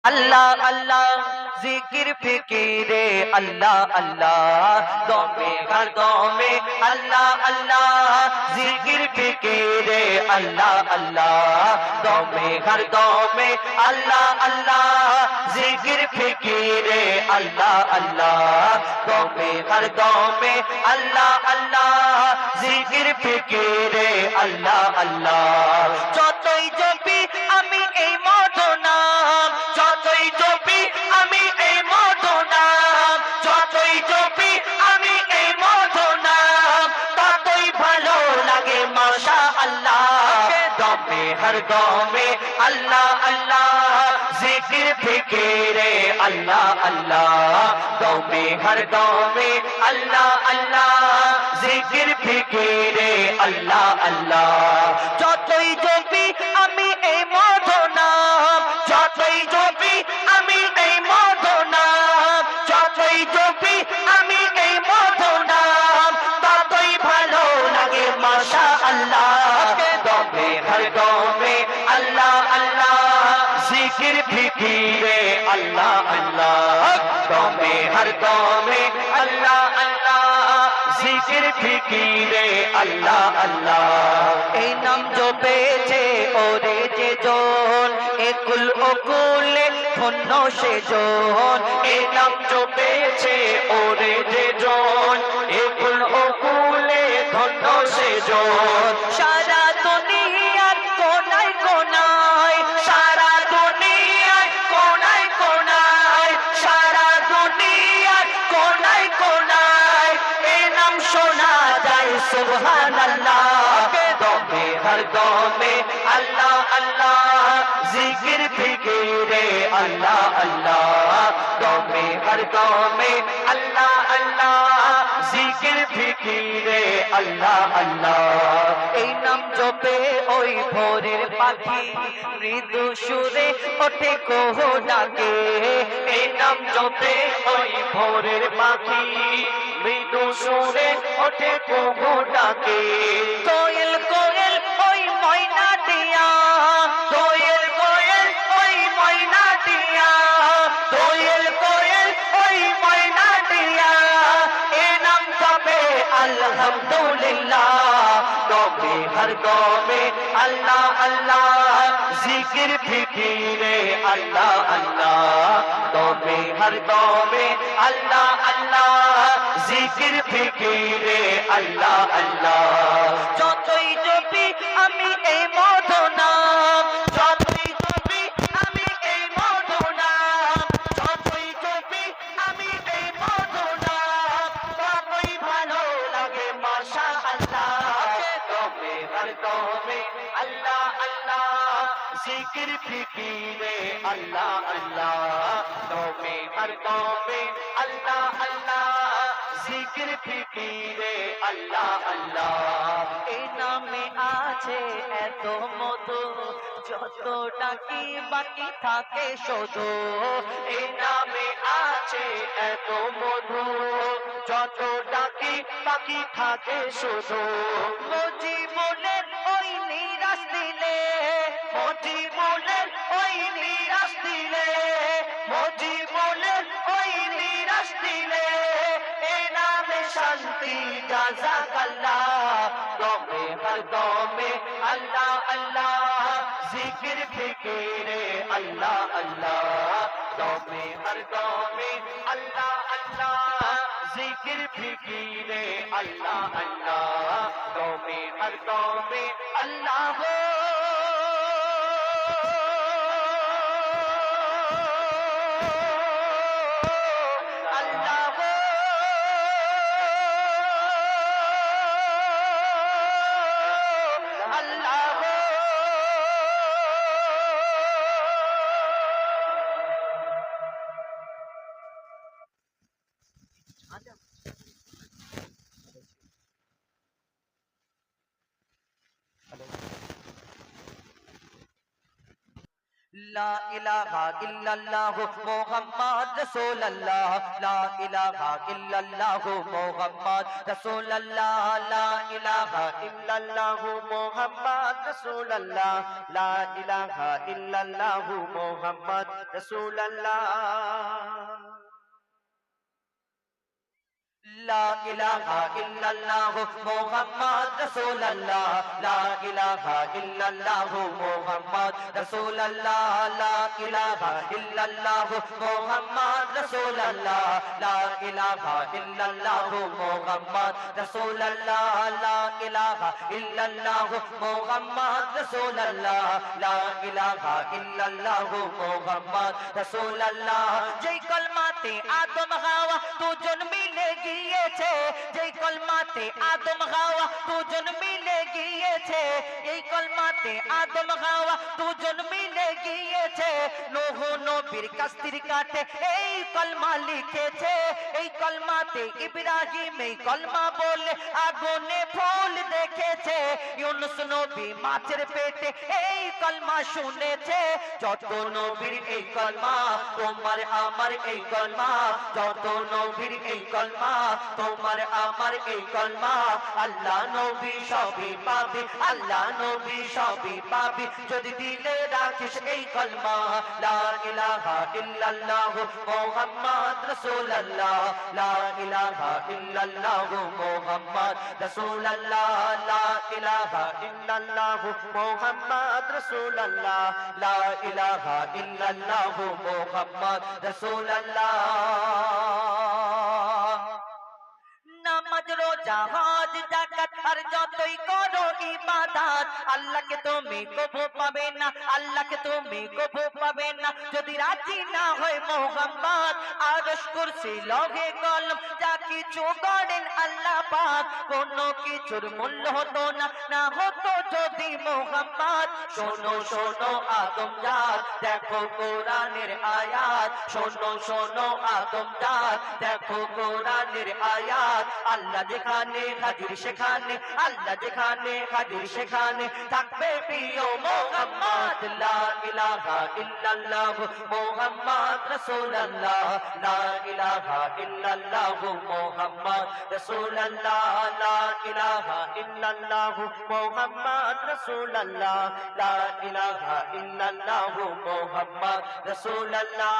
अल्लाह अल्लाह जिक्र फिकीरे अल्लाह अल्लाह दौमे हर दौमे अल्लाह अल्लाह जिक्र फिकीरे अल्लाह अल्लाह दौमे हर दौमे अल्लाह अल्लाह जिक्र फिकीरे अल्लाह अल्लाह दौमे हर दौमे अल्लाह अल्लाह जिक्र फिकीरे अल्लाह अल्लाह যতই জপি আমি এই মধুনাম যতই জপি আমি এই মধুনাম যতই জপি আমি এই মধুনাম ততই ভালো লাগে মাশাআল্লাহ দমে হর দমে আল্লাহ আল্লাহ জিকির ফিকিরে আল্লাহ আল্লাহ দমে হর দমে আল্লাহ আল্লাহ জিকির ফিকিরে আল্লাহ আল্লাহ যতই জপি আমি এই মধুনাম যতই জপি আমি এই মধুনাম যতই জপি আমি এই মধুনাম ততই ভালো লাগে মাশাআল্লাহ দমে হর দমে আল্লাহ আল্লাহ জিকির ফিকিরে আল্লাহ আল্লাহ দমে হর দমে আল্লাহ আল্লাহ জিকির ফিকিরে আল্লাহ আল্লাহ এই নাম জপেছে ওরে যে জন একুল ওকুলে ধন্য সে জন এই নাম জপেছে ওরে যে জন একুল ওকুলে ধন্য সে জন সারা দুনিয়ার কোনায় কোনায় সারা দুনিয়ার কোনায় কোনায় সারা দুনিয়ার কোনায় কোনায় এই নাম শোনা যায় সুবহানাল্লাহ দমে হর দমে আল্লাহ আল্লাহ জিকির ফিকিরে আল্লাহ আল্লাহ দমে হর দমে আল্লাহ আল্লাহ জিকির ফিকিরে আল্লাহ আল্লাহ এই নাম জপে ওই ভোরের পাখি মৃদু সুরে ওঠে কোহ ডাকে এই নাম জপে ওই ভোরের পাখি মৃদু সুরে ওঠে কোহ ডাকে কোয়েল কোয়েল ওই ময়না টিয়া কোয়েল কোয়েল ওই ময়না টিয়া কোয়েল কোয়েল ওই ময়না টিয়া এ নাম জপে আলহামদুলিল্লাহ দমে হর দমে আল্লাহ আল্লাহ জিকির ফিকিরে আল্লাহ আল্লাহ দমে হর দমে আল্লাহ আল্লাহ জিকির ফিকিরে আল্লাহ আল্লাহ যতই জপি আমি এই মধুনাম যতই জপি আমি এই মধুনাম যতই জপি আমি এই মধুনাম ততই ভালো লাগে মাশাআল্লাহ দমে হর দমে আল্লাহ আল্লাহ জিকির ফিকিরে আল্লাহ আল্লাহ দমে হর দমে আল্লাহ আল্লাহ জিকির ফিকিরে আল্লাহ আল্লাহ এই নামে আছে এত মধু যত ডাকি বাকি থাকে শুধু এই নামে আছে এত মধু যত ডাকি বাকি থাকে শুধু মজিবুলের ওই নিরাশ দিলে মজিবুলের ওই নিরাশ দিলে মজিবুলের ওই নিরাশ দিলে এই নামে শান্তি জাযাকাল্লাহ দমে হর দমে আল্লাহ আল্লাহ জিকির ফিকিরে আল্লাহ আল্লাহ দমে হর দমে আল্লাহ আল্লাহ জিকির ফিকিরে আল্লাহ আল্লাহ দমে হর দমে আল্লাহ हेलो লা ইলাহা ইল্লাল্লাহু মুহাম্মাদ রাসূলুল্লাহ লা ইলাহা ইল্লাল্লাহু মুহাম্মাদ রাসূলুল্লাহ লা ইলাহা ইল্লাল্লাহু মুহাম্মাদ রাসূলুল্লাহ লা ইলাহা ইল্লাল্লাহু মুহাম্মাদ রাসূলুল্লাহ لا إله إلا الله محمد رسول الله لا إله إلا الله محمد رسول الله لا إله إلا الله محمد رسول الله لا إله إلا الله محمد رسول الله لا إله إلا الله محمد رسول الله لا إله إلا الله محمد رسول الله যেই কলমাতে আদম হাওয়া দুজন মিলে গিয়েছে যেই কলমাতে আদম হাওয়া দুজন মিলে গিয়েছে এই কলমাতে আদম হাওয়া দুজন মিলে গিয়েছে নূহ নবীর কাস্তির কাটে এই কলমা লিখেছে এই কলমাতে ইব্রাহিম এই কলমা বলে আগুনে ফুল দেখেছে ইউনূস নবী মাছের পেটে এই কলমা শুনেছে যত নবীর এই কলমা তোমার আমার এই কলমা যত নবীর এই কলমা তোমার আমার এই কলমা আল্লাহ নবী সবই পাবে আল্লাহ নবী সবই পাবে যদি দিলে রাখিস এই কলমা লা ইলাহা ইল্লাল্লাহ মুহাম্মদ রাসূলুল্লাহ লা ইলাহা ইল্লাল্লাহ মুহাম্মদ রাসূলুল্লাহ লা ইলাহা ইল্লাল্লাহ মুহাম্মদ রাসূলুল্লাহ লা ইলাহা ইল্লাল্লাহ মুহাম্মদ রাসূলুল্লাহ নামাজ রোজা হজ যাকাত আর যতই করো ইবাদত আল্লাহকে তুমি কবু পাবে না আল্লাহকে তুমি কবু পাবে না যদি রাজি না হয় মুহাম্মদ আরশ কুরসি লৌহে কলম যা কিছু করেন আল্লাহ পাক কোনো কিছুর মূল্য হতো না না হতো যদি মুহাম্মদ শোনো শোনো আদম জাত দেখো কোরআনের আয়াত শোনো শোনো আদম জাত দেখো কোরআনের আয়াত আল্লাহ যেখানে হাজির সেখানে আল্লাহ যেখানে হাজির সেখানে থাকবে প্রিয় মুহাম্মদ লা ইলাহা ইল্লাল্লাহ মুহাম্মদ রাসূলুল্লাহ লা ইলাহা ইল্লাল্লাহ মুহাম্মদ রাসূলুল্লাহ লা ইলাহা ইল্লাল্লাহ মুহাম্মদ রাসূলুল্লাহ লা ইলাহা ইল্লাল্লাহ মুহাম্মদ রাসূলুল্লাহ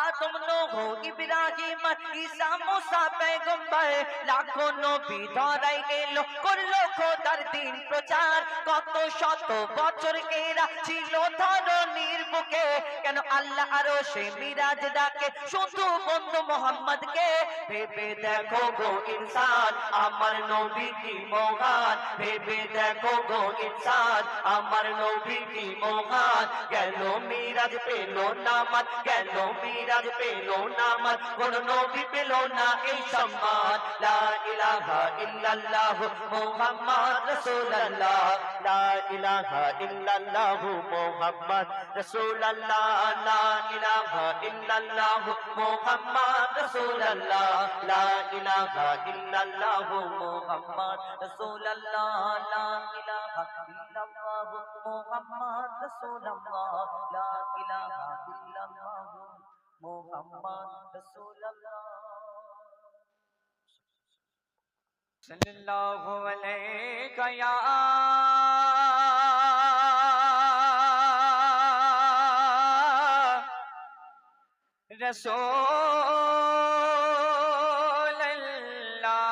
আদম নূহ ইব্রাহিম ঈসা মুসা পয়গম্বর লাখো নবী ধরাই এলো করলো খোদার দিন প্রচার কত শত বছর এরা ছিল ধরনীর বুকে কেন আল্লাহ আরশে মিরাজ ডাকে শুধু বন্ধু মুহাম্মদকে ভেবে দেখো গো ইনসান আমার নবী কি মহান ভেবে দেখো গো ইনসান আমার নবী কি মহান গেল মিরাজ পেল নামাজ গেল মিরাজ পেল নামাজ কোন নবী পেল না এই সম্মান লা ইলাহা ইল্লাল্লাহ মুহাম্মদ রাসূলুল্লাহ লা ইলাহা ইল্লাল্লাহ মুহাম্মদ রাসূলুল্লাহ লা ইলাহা ইল্লাল্লাহ মুহাম্মদ রাসূলুল্লাহ লা ইলাহা ইল্লাল্লাহ মুহাম্মদ রাসূলুল্লাহ লা ইলাহা ইল্লাল্লাহ মুহাম্মদ রাসূলুল্লাহ লা ইলাহা ইল্লাল্লাহ মুহাম্মদ রাসূলুল্লাহ সাল্লাল্লাহু আলাইকা ইয়া রাসূলুল্লাহ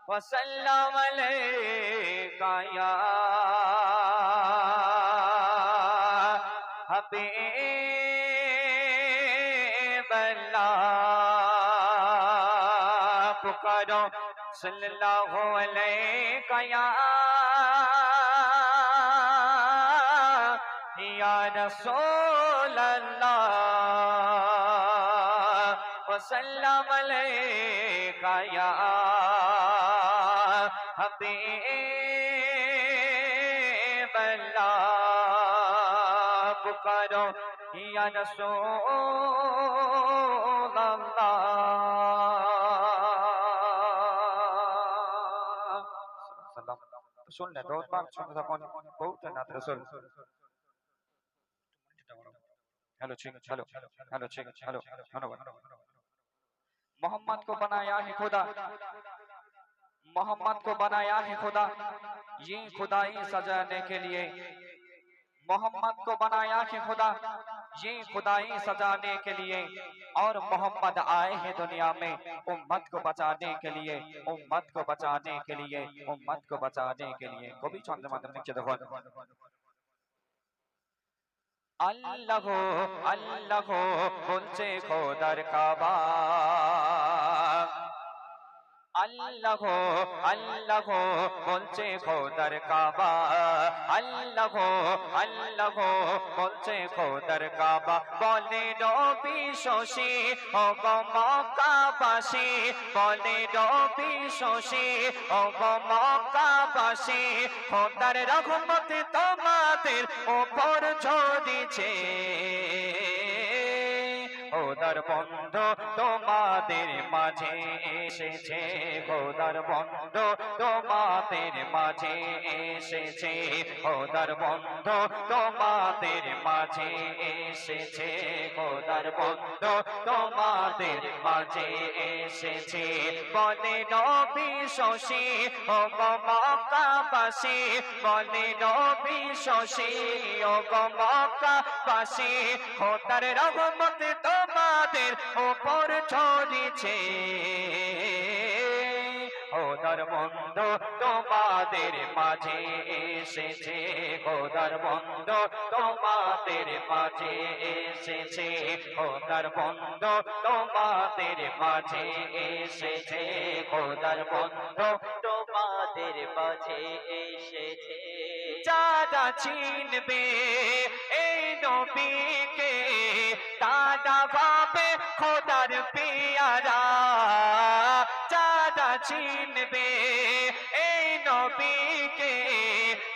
ওয়া সাল্লাম আলাইকা ইয়া হাবিবাল্লাহ পুকারো সাল্লাল্লাহু আলাইকা ইয়া রাসূলুল্লাহ ওয়া সাল্লাম আলাইকা ইয়া হাবিবাল্লাহ পুকারো ইয়া রাসূলুল্লাহ শুনলে দৌড়বার শুনতে তখন বহুত নাত রাসূল हेलो ठीक हेलो हेलो ठीक हेलो धन्यवाद मोहम्मद को बनाया है खुदा मोहम्मद को बनाया है खुदा ये खुदाई सजाने के लिए मोहम्मद को बनाया है खुदा ये खुदाई सजाने के लिए और मोहम्मद आए हैं दुनिया में उम्मत को बचाने के लिए उम्मत को बचाने के लिए उम्मत को बचाने के लिए कभी छंद माध्यम नीचे देखो अल्लाह अल्लाह बोलছে খোদার কাবা अल्लाह अल्लाह बोलছে খোদার কাবা अल्लाह अल्लाह बोलছে খোদার কাবা বলে নবী শোষী ও গো মক্কাবাসী বলে নবী শোষী ও গো মক্কাবাসী খোদার রহমত তোমাদের উপর ঝরেছে খোদার বন্ধু তোমাদের মাঝে এসেছে খোদার বন্ধু তোমাদের মাঝে এসেছে খোদার বন্ধু তোমাদের মাঝে এসেছে খোদার বন্ধু তোমাদের মাঝে এসেছে বলে নবী শোষী ও গো মক্কাবাসী বলে নবী শোষী ও গো মক্কাবাসী খোদার রহমত তোমাদের উপর ঝরেছে খোদার বন্ধু তোমাদের মাঝে এসেছে খোদার বন্ধু তোমাদের মাঝে এসেছে খোদার বন্ধু তোমাদের মাঝে এসেছে খোদার বন্ধু তোমাদের মাঝে এসেছে যারা চিনবে এই নবীকে তারা ভাবে খোদার পেয়ারা যারা চিনবে এই নবীকে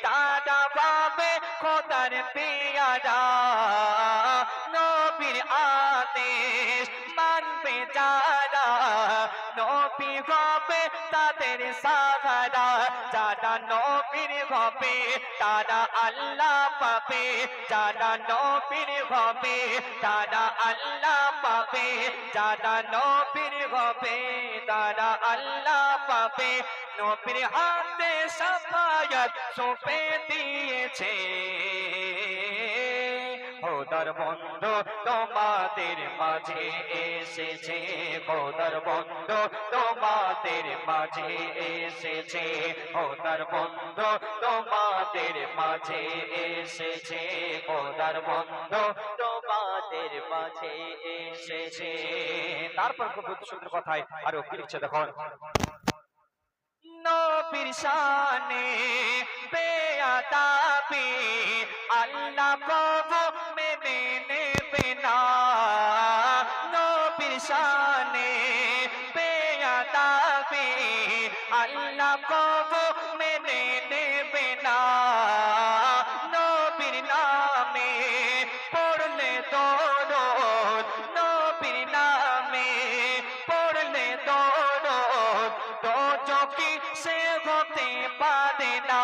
তারা ভাবে খোদার পেয়ারা নবীর আদেশ মানবে যারা নবী হবে তাদের সাহারা যারা নবীর হবে তারা আল্লাহ পাবে যারা নবীর হবে তারা আল্লাহ পাবে যারা নবীর হবে তারা আল্লাহ পাবে নবীর হাতে শাফায়াত সঁপে দিয়েছে খোদার বন্ধু তোমাদের মাঝে এসেছে খোদার বন্ধু তোমাদের মাঝে এসেছে খোদার বন্ধু তোমাদের মাঝে এসেছে খোদার বন্ধু তোমাদের মাঝে এসেছে তারপর খুব সুন্দর কথায় আরো কি লিখছে দেখো নবীর শানে বেয়াদাবি আল্লাহ কবু মেনে নেবে না নবীর শানে বেয়াদাবি আল্লাহ কবু মেনে নেবে না নবীর নামে পড়লে দরদ নবীর নামে পড়লে দরদ দোজখী সে হতে পারে না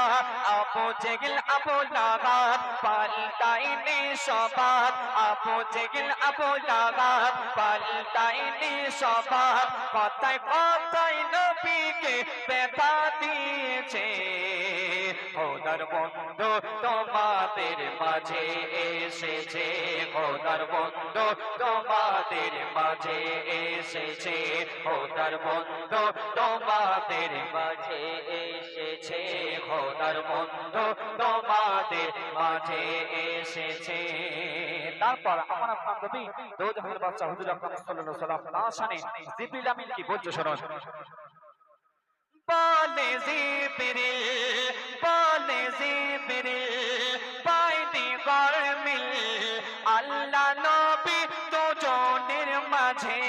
আবু জেহেল আবু লাহাব পাল্টাইনি স্বভাব আবু জেহেল আবু লাহাব পাল্টাইনি স্বভাব কথায় কথায় নবীকে ব্যথা দিয়েছে খোদার বন্ধু তোমাদের মাঝে এসেছে খোদার বন্ধু তোমাদের মাঝে এসেছে খোদার বন্ধু তোমাদের মাঝে এসেছে খোদার বন্ধু তোমাদের মাঝে এসেছে তারপর আমার আপনার নবী দো জাহানের বাদশা হুজুর আকরাম সাল্লাল্লাহু আলাইহি ওয়াসাল্লাম তার শানে জিবরিল আমিন কি বলছে শুনুন বলে জিবরিল পাইনি গরমিল আল্লাহ নবী দুজনের মাঝে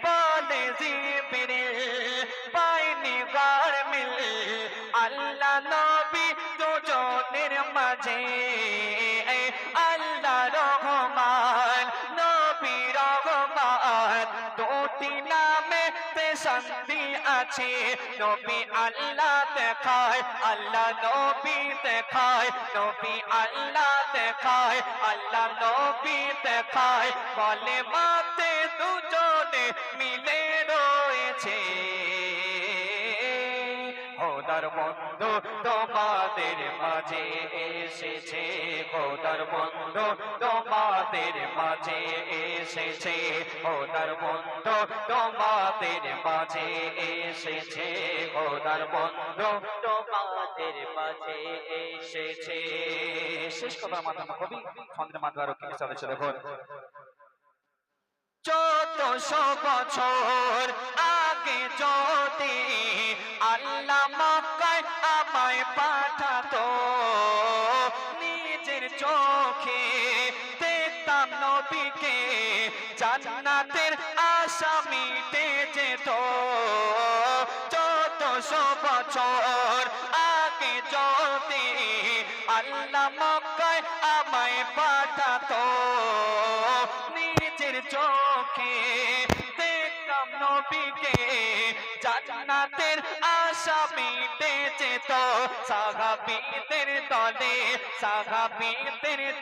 বলে জিবরিল পাইনি গরমিল আল্লাহ নবী দুজনের মাঝে আল্লাহ রহমান নবী রহমান দুটি নামে শান্তি আছে নবী আল্লাহ দেখায় আল্লাহ নবী দেখায় নবী আল্লাহ দেখায় আল্লাহ নবী দেখায় বলে মাতে দুজনে মিলে রয়েছে খোদার বন্ধু তোমাদের মাঝে এসেছে খোদার বন্ধু তোমাদের মাঝে এসেছে খোদার বন্ধু তোমাদের মাঝে এসেছে খোদার বন্ধু তোমাদের মাঝে এসেছে শেষ কথার মাধ্যমে কবি ছন্দের মাধ্যমে কি চলেছে দেখুন 1400 বছর আগে যদি আল্লাহ মক্কায় আমায় পাঠাতো নিজের চোখে দেখতাম নবীকে জান্নাতের আশা মিটে যেত 1400 বছর আগে যদি আল্লাহ মক্কায় আমায় পাঠাতো নিজের চোখে দেখতাম নবীকে জান্নাতের আশা মিটে যেত সাহাবীদের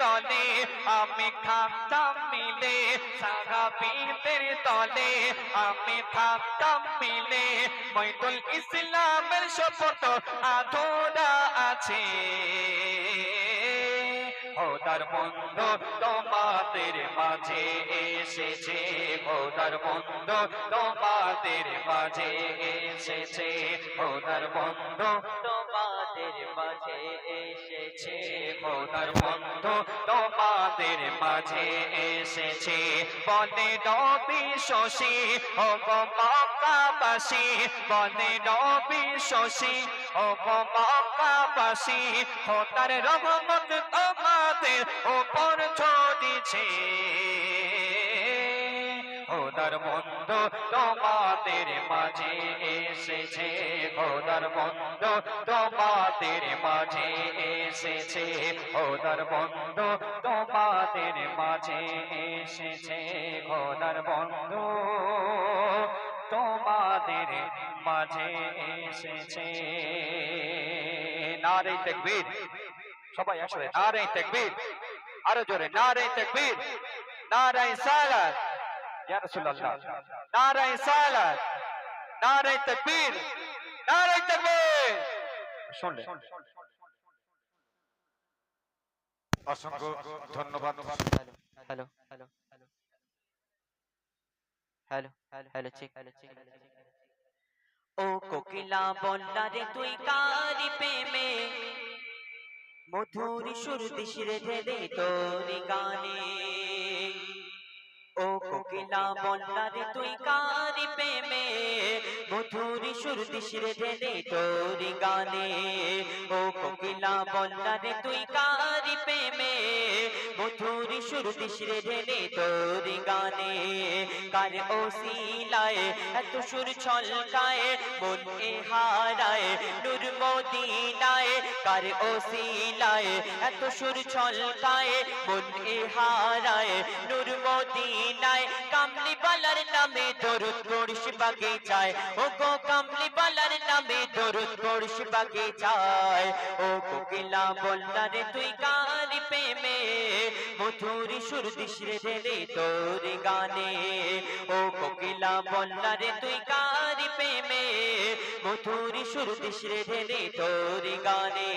দলে আমি থাকতাম মিলে সাহাবীদের দলে আমি থাকতাম মিলে মইদুল ইসলামের শপথ আধুরা আছে খোদার বন্ধু তোমাদের মাঝে এসেছে খোদার বন্ধু তোমাদের মাঝে এসেছে খোদার বন্ধু তোমাদের মাঝে এসেছে খোদার বন্ধু তোমাদের মাঝে এসেছে বলে নবী শশী ও গো মক্কাবাসী বলে নবী শশী ও গো মক্কাবাসী খোদার রহমত তোমাদের উপর ছড়িয়েছে খোদার বন্ধু তোমাদের মাঝে এসেছে খোদার বন্ধু তোমাদের মাঝে এসেছে খোদার বন্ধু তোমাদের মাঝে এসেছে খোদার বন্ধু তোমাদের মাঝে এসেছে নারে তাকবীর সবাই একসাথে নারে তাকবীর আরো জোরে নারে তাকবীর নারে সালাত ইয়া রাসূলুল্লাহ নারে সালাত নারে তাকবীর শুনলে অসংখ্য ধন্যবাদ hello hello hello hello hello hello check ও কোকিলা বললা রে তুই কারি প্রেমে মধুর সুর দিশরে ঢেলে তোর গানে ও কোকিলা বললা রে তুই কারি প্রেমে মধুর সুর দিশরে ঢেলে তোর গানে ও কোকিলা বললা রে তুই কারি প্রেমে মধুর সুর দিশরে ঢেলে তোর গানে কার ওসিলায় এত সুর ছলকায় মন এ হারায় নূর মদিনায় কার ওসিলায় এত সুর ছলকায় মন এ হারায় নূর মদিনায় কামলি বালার নামে দরুদ পড়িস বাগিচায় ও গো কামলি বালার নামে দরুদ পড়িস বাগিচায় ও কোকিলা বললা রে তুই কারি প্রেমে মধুর সুর দিশরে ঢেলে তোর গানে ও কোকিলা বললা রে তুই কারি প্রেমে মধুর সুর দিশরে ঢেলে তোর গানে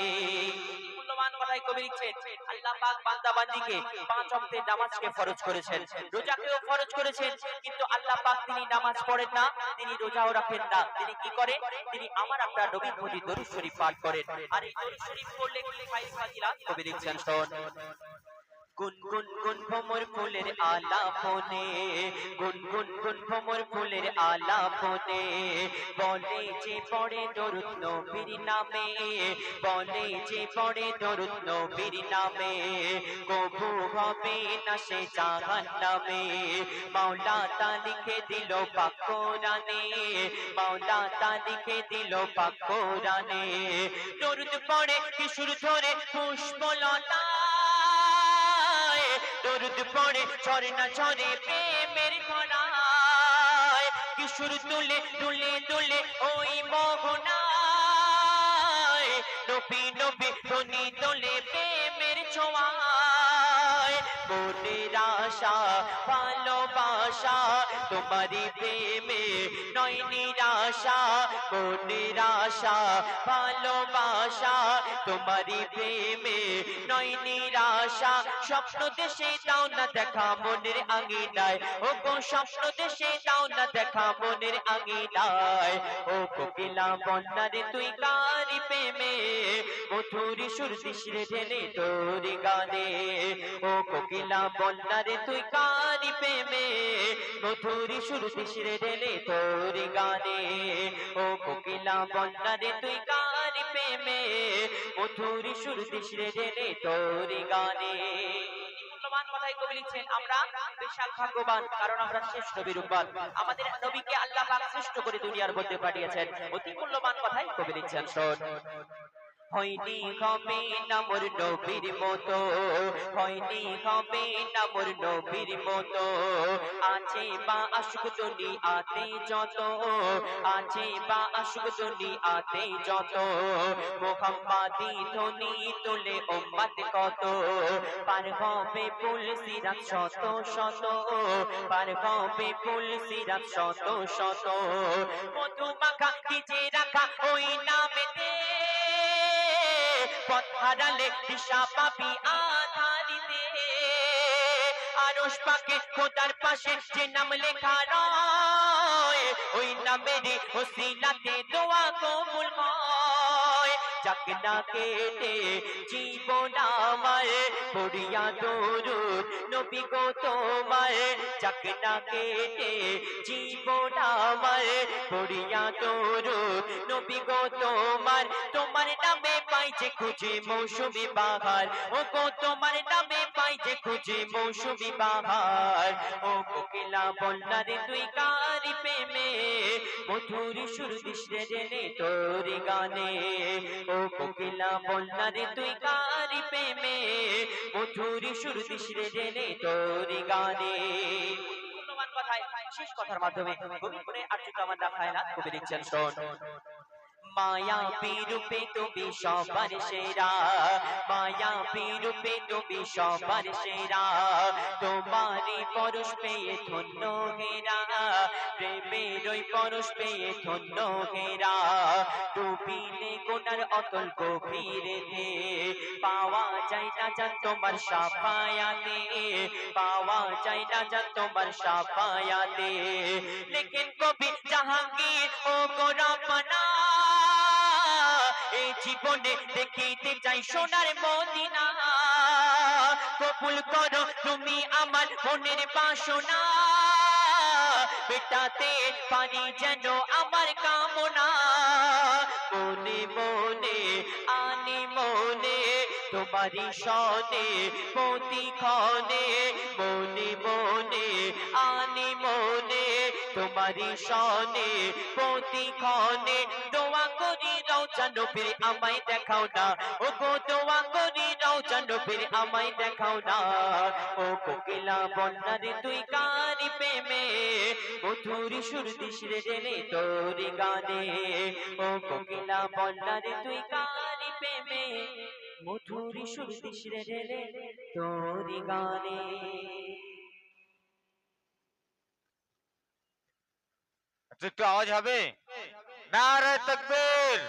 মূল্যবান কথাই কবি লিখছেন আল্লাহ পাক বান্দা বান্দীকে 5 ওয়াক্তের নামাজকে ফরজ করেছেন রোজাকেও ফরজ করেছেন কিন্তু আল্লাহ পাক তিনি নামাজ পড়েন না তিনি রোজাও রাখেন না তিনি কি করেন তিনি আমার আপনার নবীর প্রতি দরুদ শরীফ পাঠ করেন আর এই দরুদ শরীফ পড়লে কি ফাজিলাত কবি লিখছেন শোন গুন গুন গুন ভমর ফুলের আলাপনে গুন গুন গুন ভমর ফুলের আলাপনে বলে যে পড়ে দরুদ নবীর নামে বলে যে পড়ে দরুদ নবীর নামে কবু হবে না সে জাহান্নামে মাওলা তা লিখে দিল পাক কোরআনে মাওলা তা লিখে দিল পাক কোরআনে দরুদ পড়ে কিশোর ধরে পুষ্পলতা দরুদ পড়ে ঝরে না ঝরে প্রেমের খোলায় কিশোর তুলে তুলে তুলে ওই মোহনায় নবী নবী ধ্বনি তোলে প্রেমের ছোঁয়ায় মনের আশা ভালোবাসা তোমারই প্রেমে নয় নিরাশা মনের আশা ভালোবাসা তোমারই প্রেমে নয় নিরাশা স্বপ্ন দেশে দাও না দেখা মনের আঙিনায় ও গো স্বপ্ন দেশে দাও না দেখা মনের আঙিনায় ও কোকিলা বন্যারে তুই কারি প্রেমে মধুর সুর দিশরে ঢেলে তোর গানে ও কোকিলা বন্যারে তুই কারি প্রেমে মধুর সুর দিশরে ঢেলে তোর গানে ও কোকিলা বন্যারে তুই কারি প্রেমে মধুর সুর দিশরে ঢেলে তোর গানে মূল্যবান কথাই কবি লিখছেন আমরা বিশাল ভাগ্যবান কারণ আমরা শ্রেষ্ঠ নবীর উম্মত আমাদের নবীকে আল্লাহ পাক শ্রেষ্ঠ করে দুনিয়ার মধ্যে পাঠিয়েছেন অতি মূল্যবান কথাই কবি লিখছেন শোন হয়নি হবে না মোর নবীর মতো হয়নি হবে না মোর নবীর মতো আছে বা আশুক দুনিয়াতে যত আছে বা আশুক দুনিয়াতে যত মুহাম্মাদি ধ্বনি তোলে উম্মত কত পার হবে পুল সিরাত শত শত পার হবে পুল সিরাত শত শত মধু মাখা ভিজে রাখা ওই নামেতে পথ হারালে দিশা পাবি আধারিতে আরশ পাকে খোদার পাশে যে নাম লেখা রয় ওই নামেরই ওসিলাতে দোয়া কবুল হয় যাক না কেটে জীবন আমার পড়িয়া দরুদ নবী গো তোমার যাক না কেটে জীবন আমার পড়িয়া দরুদ নবী গো তোমার তোমার নামে পাই যে খুঁজে মৌসুমি বাহার ও গো তোমার নামে পাই যে খুঁজে মৌসুমি বাহার ও কোকিলা বন্যারে তুই কারি প্রেমে মধুর সুর দিশরে ঢেলে তোর গানে ও কোকিলা বন্যারে তুই কারি প্রেমে মধুর সুর দিশরে ঢেলে তোর গানে মূল্যবান কথায় শেষ কথার মাধ্যমে কবি করে আর যদি আমার দেখায় না কবি লিখছেন শোন মায়া রূপে তুমি সবার সেরা মায়া রূপে তুমি সবার সেরা তোমারই পরশ পেয়ে ধন্য হেরা প্রেমের ওই পরশ পেয়ে ধন্য হেরা ডুবিলে গোনার অতল গভীরে পাওয়া যায় না জান তোমার সাফায়াতে পাওয়া যায় না জান তোমার সাফায়াতে লেকিন কবি জাহাঙ্গীর ও গোরাপনা এই জীবনে দেখিতে চাই সোনার মদিনা কবুল করো তুমি আমার মনের বাসনা মেটাতে পারি যেন আমার কামনা মনে মনে আনি মনে তোমারি সনে প্রতিক্ষণে মনে মনে আনি মনে তোমারি সনে প্রতিক্ষণে দোয়া করি রওজা নবীর আমায় দেখাও না ও গো দোয়া করি রওজা নবীর আমায় দেখাও না ও কোকিলা বন্যারে তুই কারি প্রেমে মধুর সুর দিশরে ঢেলে তোর গানে ও কোকিলা বন্যারে তুই কারি প্রেমে মধুর সুর দিশরে ঢেলে তোর গানে একটু আওয়াজ হবে নারে তাকবীর